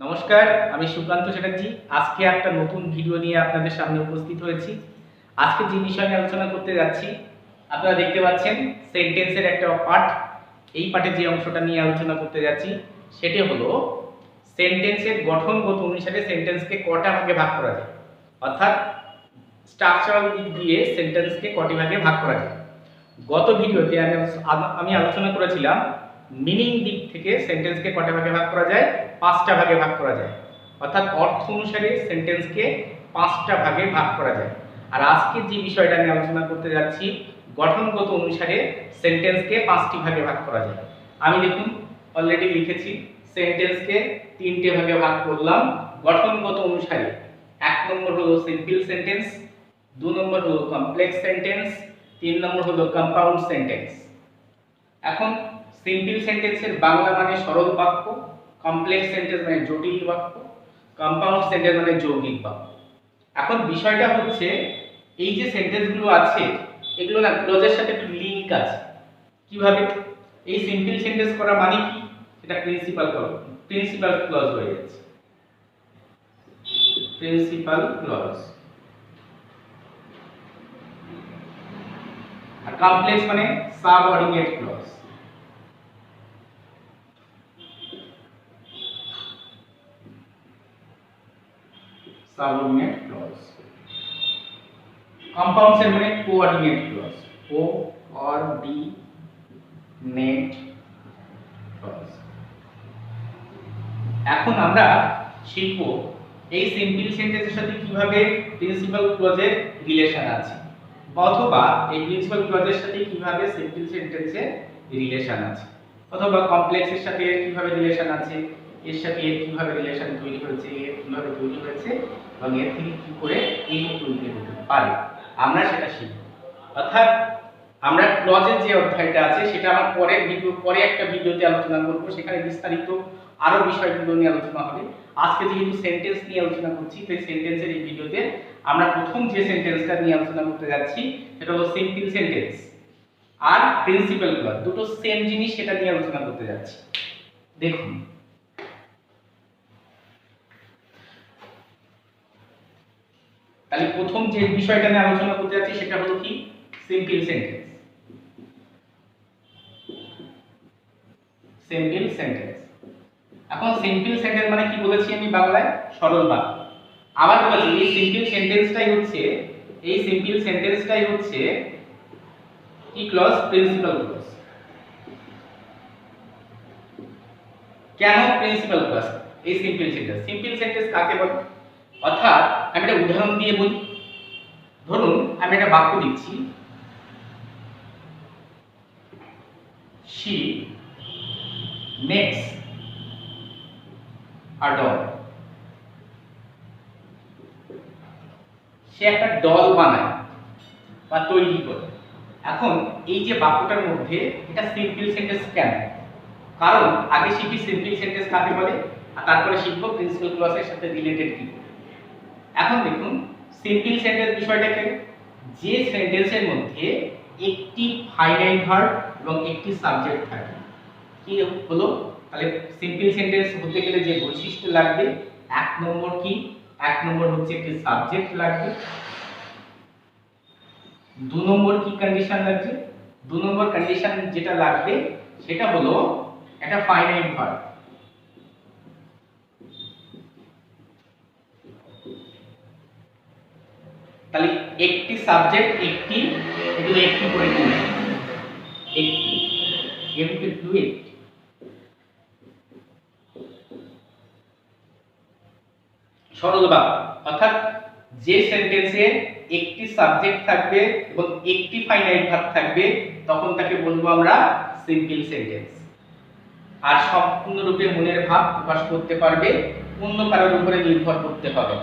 নমস্কার, আমি সুকান্ত চ্যাটার্জি। আজকে একটা নতুন ভিডিও নিয়ে আপনাদের সামনে উপস্থিত হয়েছি। আজকে যে বিষয় নিয়ে আলোচনা করতে যাচ্ছি, আপনারা দেখতে পাচ্ছেন সেন্টেন্সের একটা পার্ট। এই পার্টে যে অংশটা নিয়ে আলোচনা করতে যাচ্ছি সেটি হলো সেন্টেন্সের গঠনগত অনুসারে সেন্টেন্সকে কটা ভাগে ভাগ করা যায়, অর্থাৎ স্ট্রাকচারাল দিক দিয়ে সেন্টেন্সকে কটি ভাগে ভাগ করা যায়। গত ভিডিওতে আমি আলোচনা করেছিলাম মিনিং দিক থেকে সেন্টেন্সকে কটা ভাগে ভাগ করা যায়, পাঁচটা ভাগে ভাগ করা যায়, অর্থাৎ অর্থ অনুসারে সেন্টেন্সকে পাঁচটা ভাগে ভাগ করা যায়। আর আজকে যে বিষয়টা নিয়ে আলোচনা করতে যাচ্ছি, গঠনগত অনুসারে সেন্টেন্সকে পাঁচটি ভাগে ভাগ করা যায়। আমি দেখুন অলরেডি লিখেছি সেন্টেন্সকে তিনটে ভাগে ভাগ করলাম গঠনগত অনুসারে। এক নম্বর হলো সিম্পল সেন্টেন্স, দু নম্বর হলো কমপ্লেক্স সেন্টেন্স, তিন নম্বর হলো কম্পাউন্ড সেন্টেন্স। এখন সিম্পল সেন্টেন্সের বাংলা মানে সরল বাক্য, কমপ্লেক্স সেন্টেন্স মানে জটিল বাক্য, কম্পাউন্ড সেন্টেন্স মানে যৌগিক বাক্য। এখন বিষয়টা হচ্ছে এই যে সেন্টেন্সগুলো আছে এগুলো না ক্লজের সাথে একটু লিংক আছে। কিভাবে? এই সিম্পল সেন্টেন্স করা মানে কি, এটা প্রিন্সিপাল ক্লজ হয়ে যাচ্ছে, প্রিন্সিপাল ক্লজ। আর কমপ্লেক্স মানে subordinate clause. Subordinate clause. Compound sentence মানে কোঅর্ডিনেট ক্লজ, কোঅর্ডিনেট ক্লজ। এখন আমরা শিখব এই সিম্পল সেন্টেন্সের সাথে কিভাবে প্রিন্সিপাল ক্লজের রিলেশন আছে, অথবা এই প্রিন্সিপাল ক্লজের সাথে কিভাবে সিম্পল সেন্টেন্সের রিলেশন আছে, অথবা কমপ্লেক্সের সাথে কিভাবে রিলেশন আছে, এর সাথে এর কিভাবে রিলেশন তৈরি হয়েছে, এর কিভাবে তৈরি হয়েছে এবং এর থেকে কি করে এই তৈরি হতে পারে, আমরা সেটা শিখব। অর্থাৎ আমরা ক্লজের যে অধ্যায়টা আছে সেটা আমার পরে একটা ভিডিওতে আলোচনা করব, সেখানে বিস্তারিত আরো বিষয়গুলো নিয়ে আলোচনা হবে। আজকে যেহেতু সেন্টেন্স নিয়ে আলোচনা করছি, তাই সেন্টেন্সের এই ভিডিওতে আমরা প্রথম যে সেন্টেন্সটা নিয়ে আলোচনা করতে যাচ্ছি সেটা হলো সিম্পল সেন্টেন্স আর প্রিন্সিপাল ক্লজ, দুটো সেম জিনিস, সেটা নিয়ে আলোচনা করতে যাচ্ছি। দেখুন তাহলে প্রথম যে বিষয়টা নিয়ে আলোচনা করতে যাচ্ছি সেটা হলো কি, সিম্পল সেন্টেন্স। Simple sentence. এখন সিম্পল সেন্টেন্স মানে কি বলেছি আমি বাংলায়, সরল বাক্য। আবার বলেছি এই সিম্পল সেন্টেন্সটাই হচ্ছে কি ক্লজ, প্রিন্সিপাল ক্লজ। কেন প্রিন্সিপাল ক্লজ? এই সিম্পল সেন্টেন্স কাকে বলে? অর্থাৎ আমি একটা উদাহরণ দিয়ে বলি। ধরুন আমি একটা বাক্য দিচ্ছি, she makes a doll। সে একটা ডল বানায় বা তৈরি করে। এখন এই যে বাক্যটার মধ্যে এটা সিম্পল সেন্টেন্স কেন? কারণ আগে শিখি সিম্পল সেন্টেন্স কাকে বলে আর তারপরে শিখব প্রিন্সিপাল ক্লজের সাথে রিলেটেড কি। এখন দেখুন সিম্পল সেন্টেন্স বিষয়টাকে, যে সেন্টেন্সের মধ্যে একটি ফাইনাইট ভার্ব এবং একটি সাবজেক্ট থাকে। কি হলো? তাহলে সিম্পল সেন্টেন্স হতে গেলে যে বৈশিষ্ট্য লাগবে, এক নম্বর কি, এক নম্বর হচ্ছে একটি সাবজেক্ট লাগবে। দু নম্বর কি কন্ডিশন লাগবে? দু নম্বর কন্ডিশন যেটা লাগবে সেটা হলো একটা ফাইনাইট ভার্ব। তাহলে একটি সাবজেক্ট, একটি করে দিন, একটি ডু ইট। সরল বাক্য, অর্থাৎ যে সেন্টেন্সে একটি সাবজেক্ট থাকবে এবং একটি ফাইনাইট ভার্ব থাকবে তখন তাকে বলবো আমরা সিম্পল সেন্টেন্স। আর সম্পূর্ণরূপে মনের ভাব প্রকাশ করতে পারবে, অন্য কারোর উপরে নির্ভর করতে হবে,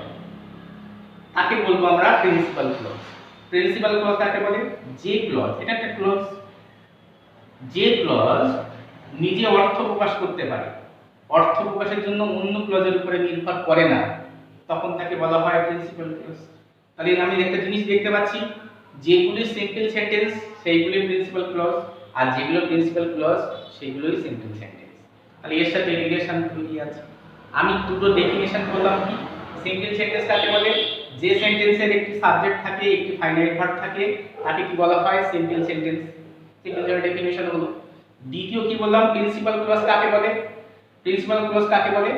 তাকে বলবো আমরা প্রিন্সিপাল ক্লজ। প্রিন্সিপাল ক্লজ কাকে বলে? যে ক্লজ, এটা একটা ক্লজ, যে ক্লজ নিজে অর্থ প্রকাশ করতে পারে, অর্থ প্রকাশের জন্য অন্য ক্লজের উপরে নির্ভর করে না, তখন তাকে বলা হয় প্রিন্সিপাল ক্লজ। তাহলে আমি একটা জিনিস দেখতে পাচ্ছি, যেগুলি সিম্পল সেন্টেন্স সেইগুলি প্রিন্সিপাল ক্লজ, আর যেগুলো প্রিন্সিপাল ক্লজ সেগুলোই সিম্পল সেন্টেন্স। তাহলে এর সাথে রিলেশন তৈরি আছে। আমি দুটো ডেফিনেশন করলাম কি সিম্পল সেন্টেন্স কাকে বলে, যে সেন্টেন্সের একটি সাবজেক্ট থাকে একটি ফাইনাইট ভার্ব থাকে তাকে কি বলা হয় simple sentence. Simple sentence definition হলো। দ্বিতীয় কি বললাম প্রিন্সিপাল ক্লজ কাকে বলে, প্রিন্সিপাল ক্লজ কাকে বলে,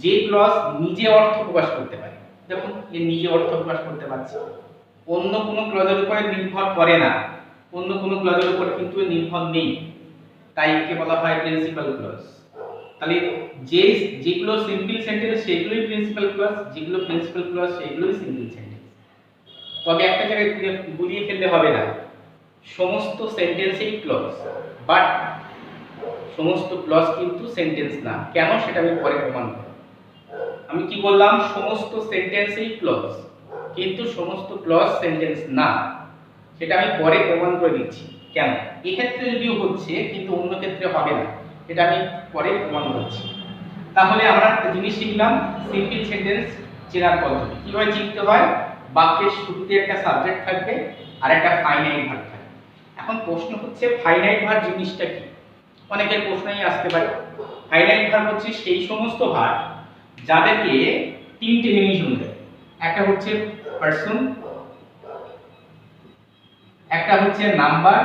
যে ক্লজ নিজে অর্থ প্রকাশ করতে পারে। দেখুন এ নিজে অর্থ প্রকাশ করতে পারছে, অন্য কোনো ক্লজের উপরে নির্ভর করে না, অন্য কোনো ক্লজের উপর কিন্তু নির্ভর নেই, তাই একে বলা হয় প্রিন্সিপাল ক্লজ। তাহলে যেগুলো সিম্পল সেন্টেন্স সেগুলোই প্রিন্সিপাল ক্লজ, যেগুলো প্রিন্সিপাল ক্লজ সেগুলোই সিম্পল সেন্টেন্স। তবে একটা জায়গায় গুলিয়ে ফেলতে হবে না, সমস্ত সেন্টেন্সই ক্লজ, বাট সমস্ত ক্লজ কিন্তু সেন্টেন্স না। কেন সেটা আমি পরে প্রমাণ করব। আমি কি বললাম সমস্ত সেন্টেন্সই ক্লজ, কিন্তু সমস্ত ক্লজ সেন্টেন্স না, সেটা আমি পরে প্রমাণ করে দিচ্ছি কেন। এই ক্ষেত্রে যদিও হচ্ছে কিন্তু অন্য ক্ষেত্রে হবে না, এটা আমি পরে প্রমাণ করছি। তাহলে আমরা একটা জিনিস শিখলাম সিম্পল সেন্টেন্স চেনার পদ্ধতি। কিভাবে চিনতে হয়, বাক্যের শুরুতে একটা সাবজেক্ট থাকবে আর একটা ফাইনাইট ভার্ব থাকবে। এখন প্রশ্ন হচ্ছে ফাইনাইট ভার্ব জিনিসটা কি, অনেকের প্রশ্নই আসতে পারে। ফাইনাইট ভার্ব হচ্ছে সেই সমস্ত ভার্ব যাদেরকে তিনটে জিনিস অনুযায়ী, একটা হচ্ছে পারসন, একটা হচ্ছে নাম্বার,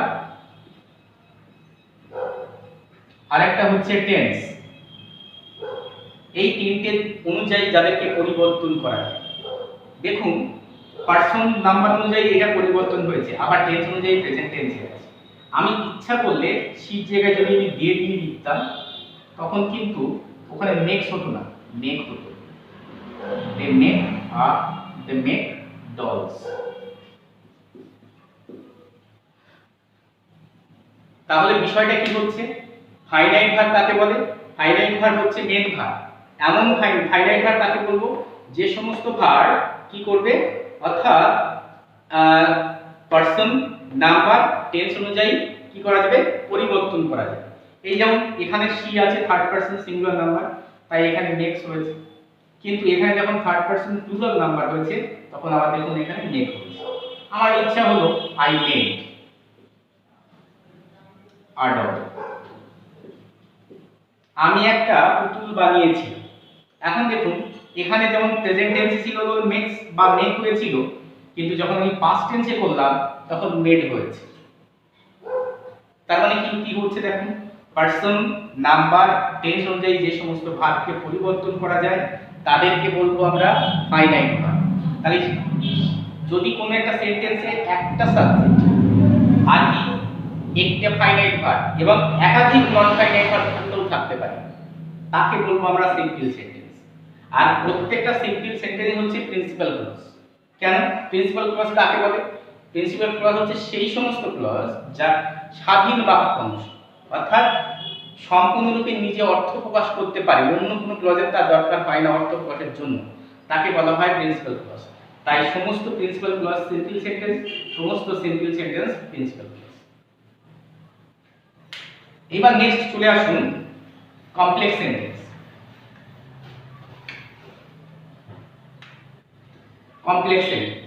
আর একটা হচ্ছে টেন্স। এই তিনটে অনুযায়ী যাদেরকে পরিবর্তন করা যায়। দেখুন পারসন নাম্বার অনুযায়ী এটা পরিবর্তন হয়েছে, আবার টেন্স অনুযায়ী প্রেজেন্ট টেন্সে আছে। আমি ইচ্ছা করলে সির জায়গায় যদি আমি দিয়ে দিয়ে দিতাম তখন কিন্তু ওখানে নেক্সট হতো না, মেক হতো। দে মেক আর দে মেক ডলস। তাহলে বিষয়টা কি হচ্ছে, ফাইনাইট ভার্ব কাকে বলে, ফাইনাইট ভার্ব হচ্ছে মেন ভার্ব। এমন ফাইনাইট ভার্ব কাকে বলবো, যে সমস্ত ভার্ব কি করবে, অর্থাৎ পারসন নাম্বার টেন্স অনুযায়ী কি করা যাবে, পরিবর্তন করা যাবে। এই যেমন এখানে সি আছে থার্ড পারসন সিঙ্গুলার নাম্বার, তাই এখানে নেক্সট হয়েছে, কিন্তু এখানে যখন থার্ড পারসন প্লুরাল নাম্বার হয়েছে তখন আবার দেখুন এখানে মেক হয়েছে। আমার ইচ্ছা হলো আই মেড আ ডল, আমি একটা পুতুল বানিয়েছি। এখন দেখুন এখানে যেমন প্রেজেন্ট টেন্সে ছিল মেক্স বা মেক হয়েছিল, কিন্তু যখন আমি পাস্ট টেন্সে করলাম তখন মেড হয়েছে। তার মানে কি কি হচ্ছে দেখুন, পারসন নাম্বার টেন্স অনুযায়ী যে সমস্ত ভার্বকে পরিবর্তন করা যায় তাদেরকে বলবো আমরা ফাইনাইট ভার্ব। তাহলে যদি কোনো একটা সেন্টেন্সে একটা সাবজেক্ট আর কি একটা ফাইনাইট ভার্ব এবং একাধিক নন ফাইনাইট ভার্ব থাকতে পারে তাকে বলবো আমরা সিম্পল সেন্টেন্স। আর প্রত্যেকটা সিম্পল সেন্টেন্স হচ্ছে প্রিন্সিপাল ক্লজ। কেন প্রিন্সিপাল ক্লজ কাকে বলে, প্রিন্সিপাল ক্লজ হচ্ছে সেই সমস্ত ক্লজ যা স্বাধীন বাক্যাংশ, অর্থাৎ সম্পূর্ণরূপে নিজে অর্থ প্রকাশ করতে পারে, অন্য কোনো ক্লজের তার দরকার হয় না অর্থ প্রকাশের জন্য, তাকে বলা হয় প্রিন্সিপাল ক্লজ। তাই সমস্ত প্রিন্সিপাল ক্লজ সিম্পল সেন্টেন্স, সমস্ত সিম্পল সেন্টেন্স প্রিন্সিপাল ক্লজ। এবার নেক্সট চলে আসুন কমপ্লেক্স সেন্টেন্স। কমপ্লেক্স সেন্টেন্স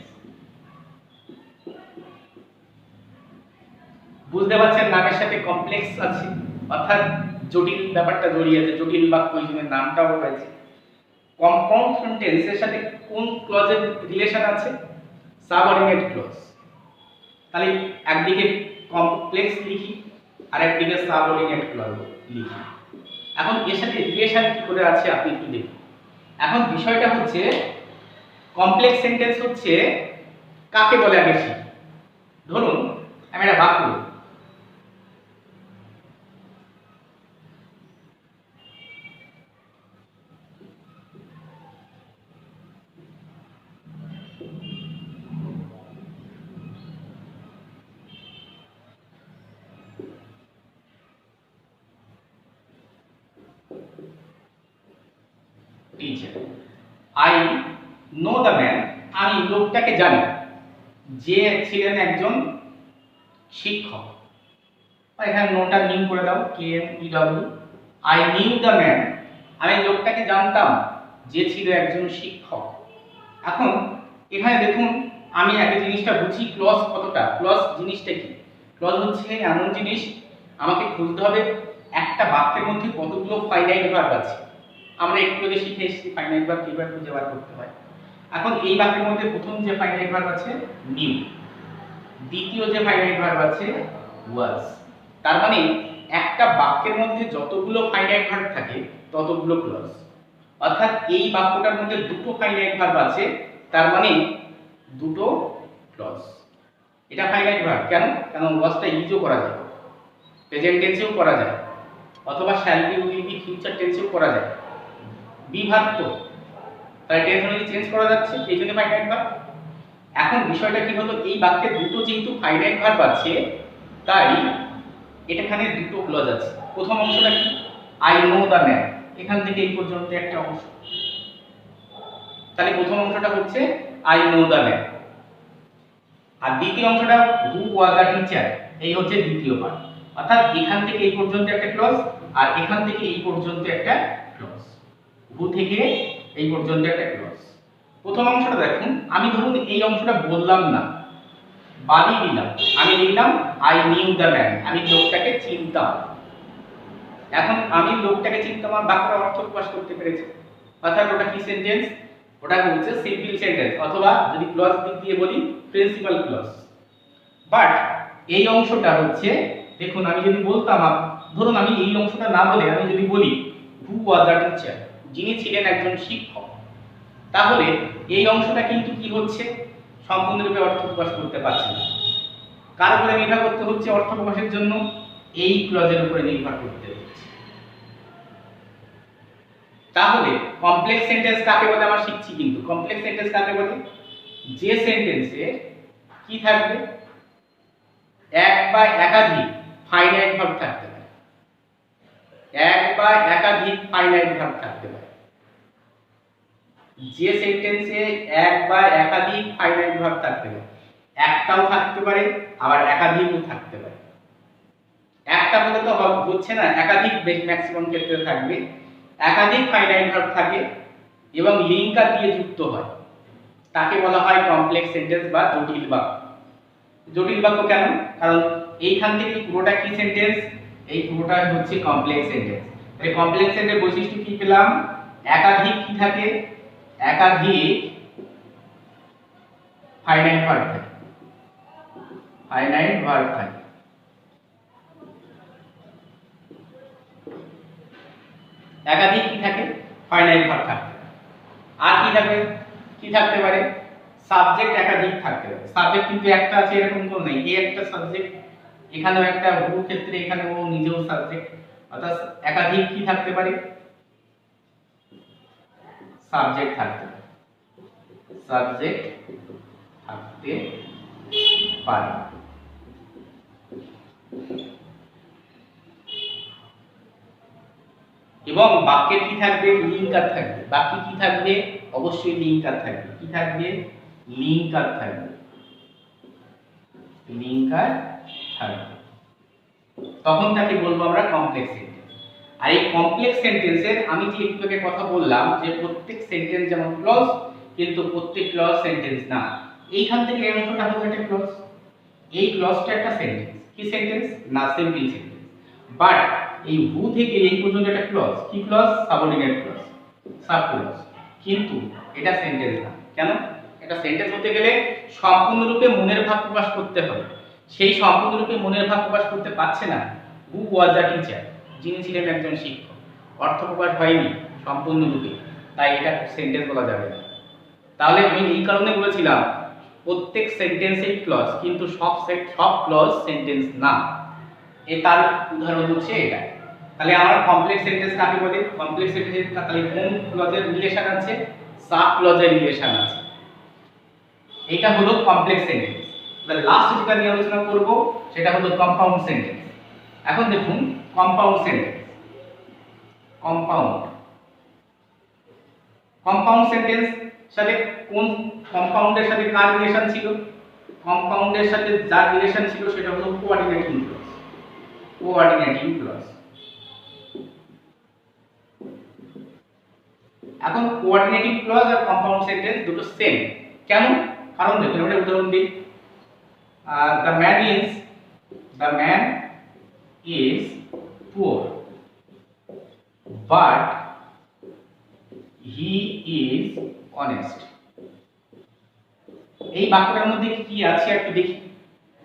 বুঝতে পারছেন নামের সাথে কমপ্লেক্স আছে, অর্থাৎ জটিল ব্যাপারটা জড়িয়ে আছে, জটিল বাক্য এই জন্য নামটাও রয়েছে। কম্পাউন্ড সেন্টেন্সের সাথে কোন ক্লজের রিলেশন আছে, সাবঅর্ডিনেট ক্লজ। তাহলে একদিকে কমপ্লেক্স লিখি আর একদিকে সাবঅর্ডিনেট ক্লজ লিখি। এখন এর সাথে রিলেশন কি করে আছে আপনি একটু দেখুন। এখন বিষয়টা হচ্ছে কমপ্লেক্স সেন্টেন্স হচ্ছে কাকে বলে আগে শিখি। ধরুন আমি একটা বাক্য teacher I know the man, আমি লোকটাকে জানি যে ছিলেন একজন শিক্ষক। এখানে নোটা নিউ করে দাও, K N E W. I knew the man, আমি লোকটাকে জানতাম যে ছিল একজন শিক্ষক। এখন এখানে দেখুন আমি একটা জিনিসটা বুঝি ক্লজ কতটা, ক্লজ জিনিসটা কি, ক্লজ হচ্ছে এমন জিনিস আমাকে খুঁজতে হবে একটা বাক্যের মধ্যে কতগুলো ফাইনাইট ভার্ব আছে। আমরা একটু আগে শিখে এসেছি ফাইনাইট ভার্ব কিভাবে খুঁজে বার করতে হয়। এখন এই বাক্যের মধ্যে প্রথম যে ফাইনাইট ভার্ব আছে নিউ, দ্বিতীয় যে ফাইনাইট ভার্ব আছে ওয়াজ। তার মানে একটা বাক্যের মধ্যে যতগুলো ফাইনাইট ভার্ব থাকে ততগুলো ক্লজ। অর্থাৎ এই বাক্যটার মধ্যে দুটো ফাইনাইট ভার্ব আছে, তার মানে দুটো ক্লজ। এটা ফাইনাইট ভার্ব কেন? কারণ ওয়াজটা ইউজও করা যায়, প্রেজেন্ট টেন্সেও করা যায়, অথবা shall be, will be, future টেন্সেও করা যায়। বি ভার্ব তো, তাই টেন্স অনুযায়ী চেঞ্জ করা যাচ্ছে, এই জন্য ফাইনাইট ভার্ব। এখন বিষয়টা কি হলো, এই বাক্যে দুটো যেহেতু ফাইনাইট ভার্ব আছে, তাই এখানে দুটো ক্লজ আছে। প্রথম অংশটা কি? আই নো দ্য ম্যান, এখান থেকে এই পর্যন্ত একটা অংশ। তাহলে প্রথম অংশটা হচ্ছে আই নো দ্য ম্যান, আর দ্বিতীয় অংশটা হু ওয়াজ আ টিচার, এই হচ্ছে দ্বিতীয় পার্ট। অর্থাৎ এখান থেকে এই পর্যন্ত একটা ক্লজ, আর এখান থেকে এই পর্যন্ত একটা ক্লজ। হু থেকে এই পর্যন্ত একটা ক্লজ। প্রথম অংশটা দেখুন, আমি ধরুন এই অংশটা বললাম না, বাদই দিলাম, আমি লিখলাম আই নিউ দ্য ম্যান, আমি লোকটাকে চিনতাম। এখন আমি লোকটাকে চিনতাম, আমার বাক্যের অর্থ প্রকাশ করতে পেরেছি। অর্থাৎ ওটা কি সেন্টেন্স? ওটা হচ্ছে সিম্পল সেন্টেন্স, অথবা যদি ক্লজ দিক দিয়ে বলি প্রিন্সিপাল ক্লজ। বাট এই অংশটা হচ্ছে, দেখুন আমি যদি বলতাম, ধরুন আমি এই অংশটা না বলে আমি যদি বলি হু ওয়াজ আ টিচার, যিনি ছিলেন একজন শিক্ষক, তাহলে এই অংশটা কিন্তু কি হচ্ছে, সম্পূর্ণরূপে অর্থ প্রকাশ করতে পারছে না। কার উপরে নির্ভর করতে হচ্ছে অর্থ প্রকাশের জন্য? এই ক্লজের উপরে নির্ভর করতে হচ্ছে। তাহলে কমপ্লেক্স সেন্টেন্স কাকে বলে আমরা শিখছি, কিন্তু কমপ্লেক্স সেন্টেন্স কাকে বলে? যে সেন্টেন্সে কি থাকবে, এক বা একাধিক ফাইনাইট ভার্ব থাকতে পারে, এক বা একাধিক ফাইনাইট ভার্ব থাকতে পারে। যে সেন্টেন্সে এক বা একাধিক ফাইনাইট ভার্ব থাকতে পারে, একটাও থাকতে পারে আবার একাধিকও থাকতে পারে। একটা বলে তো হচ্ছে না, একাধিক ম্যাক্সিমাম ক্ষেত্রে থাকবে। একাধিক ফাইনাইট ভার্ব থাকে এবং লিঙ্কার দিয়ে যুক্ত হয়, তাকে বলা হয় কমপ্লেক্স সেন্টেন্স বা জটিল বাক্য। জটিল বাক্য কেন? কারণ এইখান থেকে পুরোটা কি সেন্টেন্স, এই পুরোটা হচ্ছে কমপ্লেক্স সেন্টেন্স। এই কমপ্লেক্স সেন্টেন্সের বৈশিষ্ট্য কি পেলাম? একাধিক কি থাকে, একাধিক ফাইনাইট ভার্ব থাকে, ফাইনাইট ভার্ব থাকে। একাধিক কি থাকে, ফাইনাইট ভার্ব থাকে। আর কি থাকবে, কি থাকতে পারে? সাবজেক্ট একাধিক থাকতে পারে। সাবজেক্ট কিন্তু একটা আছে এরকম তো নেই, এই একটা সাবজেক্ট, এখানেও একটা, হু ক্ষেত্রে এখানেও নিজেও সাবজেক্ট। অর্থাৎ একাধিক কি থাকতে পারে, সাবজেক্ট থাকতে পারে, সাবজেক্ট থাকতে পারে। এবং বাক্যে কি থাকবে, লিঙ্কার থাকবে। বাক্যে কি থাকবে, অবশ্যই লিঙ্কার থাকবে। কি থাকবে, লিঙ্কার থাকবে, লিঙ্কার থাকবে। তখন তাকে বলবো আমরা কমপ্লেক্স সেন্টেন্স। আর এই কমপ্লেক্স সেন্টেন্সের আমি যে একটু আগে কথা বললাম যে প্রত্যেক সেন্টেন্স যেমন ক্লজ, কিন্তু প্রত্যেক ক্লজ সেন্টেন্স না। এইখান থেকে এই অংশটা হলো একটা ক্লজ, এই ক্লজটা একটা সেন্টেন্স। কি সেন্টেন্স না, সিম্পল সেন্টেন্স। বাট এই হু থেকে এই পর্যন্ত একটা ক্লজ, কি clause, subordinate clause, sub clause, কিন্তু এটা সেন্টেন্স না। কেন? এটা সেন্টেন্স হতে গেলে সম্পূর্ণরূপে মনের ভাব প্রকাশ করতে হবে, সেই সম্পূর্ণরূপে মনের ভাব প্রকাশ করতে পারছে না। হু ওয়াজ আ টিচার, যিনি ছিলেন একজন শিক্ষক, অর্থ প্রকাশ হয়নি সম্পূর্ণরূপে, তাই এটা সেন্টেন্স বলা যাবে না। তাহলে আমি এই কারণে বলেছিলাম প্রত্যেক সেন্টেন্সেই ক্লজ, কিন্তু সব ক্লজ সেন্টেন্স না। তার উদাহরণ হচ্ছে এটা। তাহলে আমার কমপ্লেক্স সেন্টেন্স কাকে বলে? কমপ্লেক্স সেন্টেন্স তাহলে কোন ক্লজের রিলেশন আছে, সাব ক্লজের রিলেশন আছে। এটা হলো কমপ্লেক্স সেন্টেন্স। তাহলে লাস্ট যেটা নিয়ে আলোচনা করব সেটা হলো কম্পাউন্ড সেন্টেন্স। এখন দেখুন কম্পাউন্ড সেন্টেন্স, কম্পাউন্ড সেন্টেন্স সাথে কোন কম্পাউন্ডের সাথে কার রিলেশন ছিল? কম্পাউন্ডের সাথে যার রিলেশন ছিল সেটা হলো কোঅর্ডিনেটিং ক্লজ, কোঅর্ডিনেটিং ক্লজ। এখন কোঅর্ডিনেটিং ক্লজ আর কম্পাউন্ড সেন্টেন্স দুটো সেম। কেন? কারণ দেখুন আমরা উদাহরণ দিই। The man is poor but he is honest. এই বাক্যটার মধ্যে কি আছে একটু দেখি।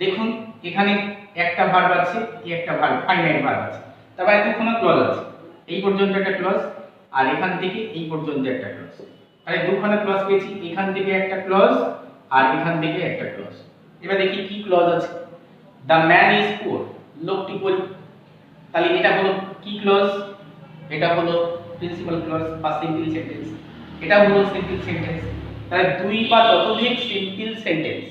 দেখুন এখানে একটা ভার্ব আছে, একটা ভার্ব ফাইনাইট ভার্ব আছে, তারপরে দুখানা ক্লজ আছে, এই পর্যন্ত একটা ক্লজ আর এখান থেকে এই পর্যন্ত একটা ক্লজ। তাহলে দুখানা ক্লজ পেয়েছি, এখান থেকে একটা ক্লজ আর এখান থেকে একটা ক্লজ। এবার দেখি কি ক্লজ আছে। দ্য ম্যান ইজ পুয়ার, লোকটি গরিব। তাহলে এটা হলো কি ক্লজ? এটা হলো প্রিন্সিপাল ক্লজ বা সিম্পল সেন্টেন্স। এটা হলো সিম্পল সেন্টেন্স। তাহলে দুই বা ততোধিক সিম্পল সেন্টেন্স,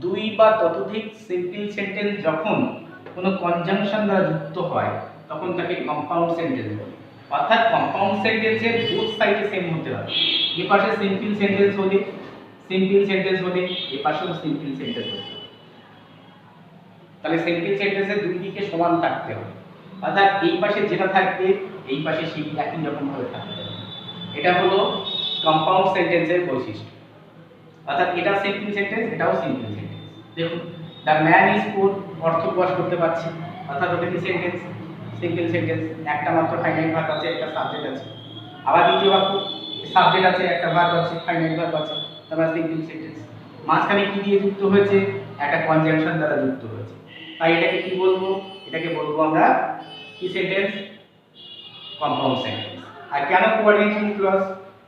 দুই বা ততোধিক সিম্পল সেন্টেন্স যখন কোনো কনজাংশন দ্বারা যুক্ত হয় তখন তাকে কম্পাউন্ড সেন্টেন্স বলে। অর্থাৎ কম্পাউন্ড সেন্টেন্সের বোথ সাইডে সেম হতে হবে। এই পাশে সিম্পল সেন্টেন্স হলে এই পাশেও সিম্পল সেন্টেন্স হতে হবে। তাহলে সিম্পল সেন্টেন্সের দুই দিকে সমান থাকতে হবে। অর্থাৎ এই পাশে যেটা থাকবে এই পাশে সেই একই রকম ভাবে থাকতে হবে। এটা হলো কম্পাউন্ড সেন্টেন্সের বৈশিষ্ট্য। অর্থাৎ এটা সিম্পল সেন্টেন্স, এটাও সিম্পল সেন্টেন্স। দেখুন দ্য ম্যান ইজ পুয়ার অর্থ প্রকাশ করতে পারছি, অর্থাৎ ওটা কি সেন্টেন্স, সিম্পল সেন্টেন্স। একটা মাত্র ফাইনাইট ভার্ব আছে, একটা সাবজেক্ট আছে। আবার দ্বিতীয় বাক্য সাবজেক্ট আছে, একটা ভার্ব আছে, ফাইনাইট ভার্ব আছে, তারপর সিম্পল সেন্টেন্স। মাঝখানে কি দিয়ে যুক্ত হয়েছে? একটা কনজাংশন দ্বারা যুক্ত হয়েছে। তাই এটাকে কি বলবো? এটাকে বলবো আমরা কি সেন্টেন্স? Compound sentence. আর কেন কোঅর্ডিনেটিং ক্লজ?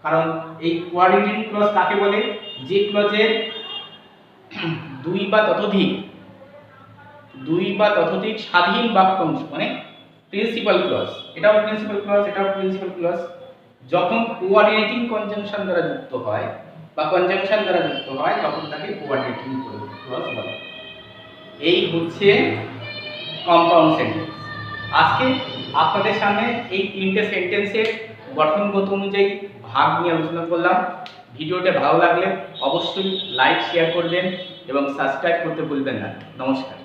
কারণ এই কোঅর্ডিনেটিং ক্লজ কাকে বলে? যে ক্লজের দুই বা ততোধিক স্বাধীন বাক্যাংশ, মানে প্রিন্সিপাল ক্লজ। এটাও প্রিন্সিপাল ক্লজ, এটাও প্রিন্সিপাল ক্লজ। যখন কোঅর্ডিনেটিং কনজাংশন দ্বারা যুক্ত হয় বা কনজাংশন দ্বারা যুক্ত হয় তখন তাকে কোঅর্ডিনেটিং ক্লজ বলে। এই হচ্ছে কম্পাউন্ড সেন্টেন্স। আজকে আপনাদের সামনে এই তিনটে সেন্টেন্সের গঠনগত অনুযায়ী ভাগ নিয়ে আলোচনা করলাম। ভিডিওটা ভালো লাগলে অবশ্যই লাইক শেয়ার করবেন এবং সাবস্ক্রাইব করতে ভুলবেন না। নমস্কার।